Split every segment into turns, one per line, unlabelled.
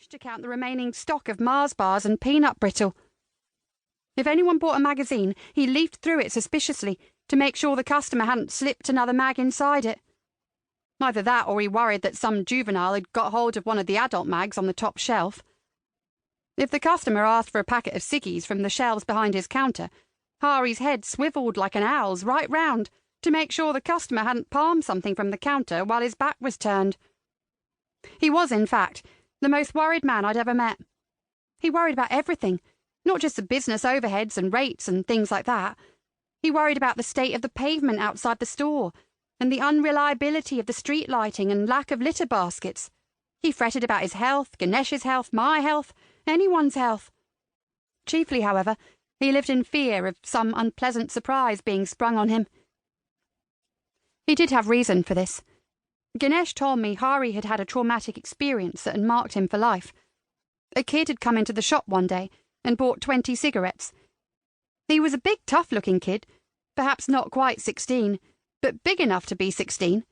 Ganesh to count the remaining stock of Mars bars and peanut brittle. If anyone bought a magazine, he leafed through it suspiciously to make sure the customer hadn't slipped another mag inside it. Either that or he worried that some juvenile had got hold of one of the adult mags on the top shelf. If the customer asked for a packet of ciggies from the shelves behind his counter, Harry's head swivelled like an owl's right round to make sure the customer hadn't palmed something from the counter while his back was turned. He was, in fact, the most worried man I'd ever met. He worried about everything, not just the business overheads and rates and things like that. He worried about the state of the pavement outside the store and the unreliability of the street lighting and lack of litter baskets. He fretted about his health, Ganesh's health, my health, anyone's health. Chiefly, however, he lived in fear of some unpleasant surprise being sprung on him. He did have reason for this. Ganesh told me Hari had had a traumatic experience that had marked him for life. A kid had come into the shop one day and bought 20 cigarettes. He was a big, tough-looking kid, perhaps not quite 16, but big enough to be 16.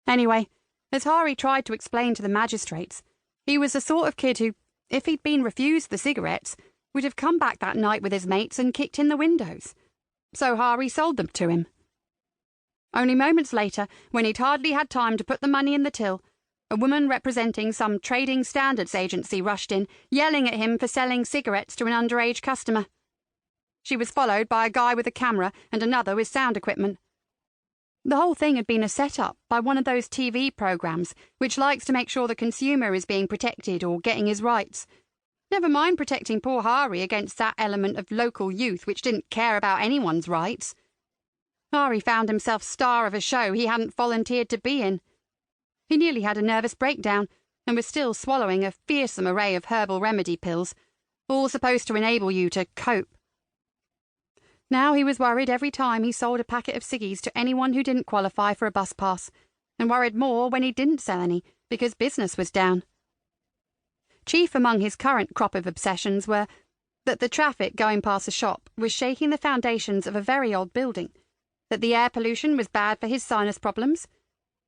Anyway, as Hari tried to explain to the magistrates, he was the sort of kid who, if he'd been refused the cigarettes, would have come back that night with his mates and kicked in the windows. So Hari sold them to him. Only moments later, when he'd hardly had time to put the money in the till, a woman representing some trading standards agency rushed in, yelling at him for selling cigarettes to an underage customer. She was followed by a guy with a camera and another with sound equipment. The whole thing had been a set-up by one of those TV programs which likes to make sure the consumer is being protected or getting his rights. Never mind protecting poor Hari against that element of local youth which didn't care about anyone's rights. Hari found himself star of a show he hadn't volunteered to be in. He nearly had a nervous breakdown and was still swallowing a fearsome array of herbal remedy pills, all supposed to enable you to cope. Now he was worried every time he sold a packet of ciggies to anyone who didn't qualify for a bus pass, and worried more when he didn't sell any because business was down. Chief among his current crop of obsessions were that the traffic going past the shop was shaking the foundations of a very old building, that the air pollution was bad for his sinus problems,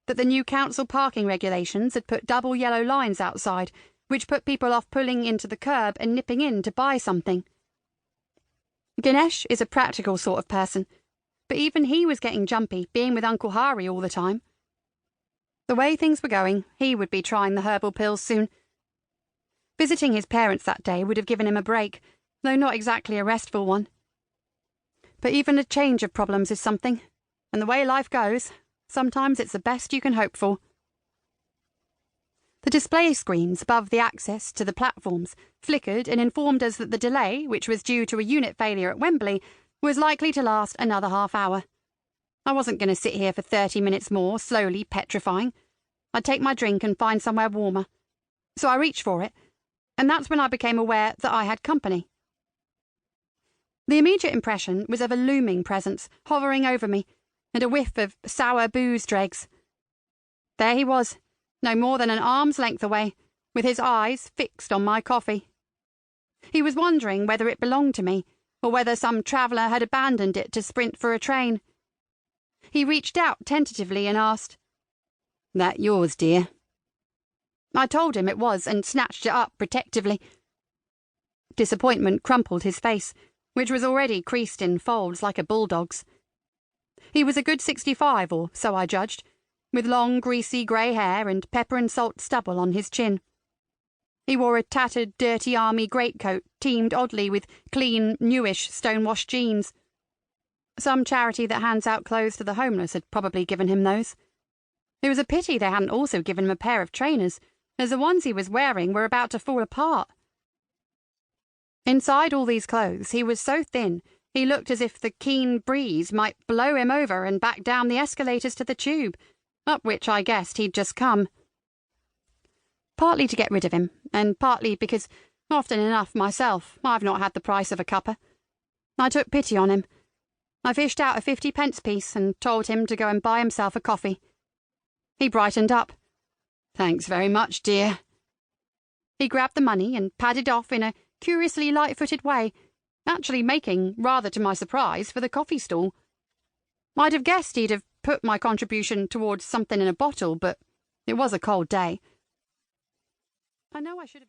that the new council parking regulations had put double yellow lines outside, which put people off pulling into the curb and nipping in to buy something. Ganesh is a practical sort of person, but even he was getting jumpy, being with Uncle Hari all the time. The way things were going, he would be trying the herbal pills soon. Visiting his parents that day would have given him a break, though not exactly a restful one. But even a change of problems is something, and the way life goes, sometimes it's the best you can hope for. The display screens above the access to the platforms flickered and informed us that the delay, which was due to a unit failure at Wembley, was likely to last another half hour. I wasn't going to sit here for 30 minutes more, slowly petrifying. I'd take my drink and find somewhere warmer. So I reached for it, and that's when I became aware that I had company. The immediate impression was of a looming presence hovering over me, and a whiff of sour booze dregs. There he was, no more than an arm's length away, with his eyes fixed on my coffee. He was wondering whether it belonged to me, or whether some traveller had abandoned it to sprint for a train. He reached out tentatively and asked, "That yours, dear?" I told him it was and snatched it up protectively. Disappointment crumpled his face, which was already creased in folds like a bulldog's. He was a good 65, or so I judged, with long, greasy grey hair and pepper and salt stubble on his chin. He wore a tattered, dirty army greatcoat teamed oddly with clean, newish, stone-washed jeans. Some charity that hands out clothes to the homeless had probably given him those. It was a pity they hadn't also given him a pair of trainers, as the ones he was wearing were about to fall apart. Inside all these clothes, he was so thin he looked as if the keen breeze might blow him over and back down the escalators to the tube, up which I guessed he'd just come. Partly to get rid of him, and partly because, often enough myself, I've not had the price of a cuppa, I took pity on him. I fished out a 50p piece and told him to go and buy himself a coffee. He brightened up. "Thanks very much, dear." He grabbed the money and padded off in a curiously light-footed way, actually making, rather to my surprise, for the coffee stall. I'd have guessed he'd have put my contribution towards something in a bottle, but it was a cold day. I know I should have...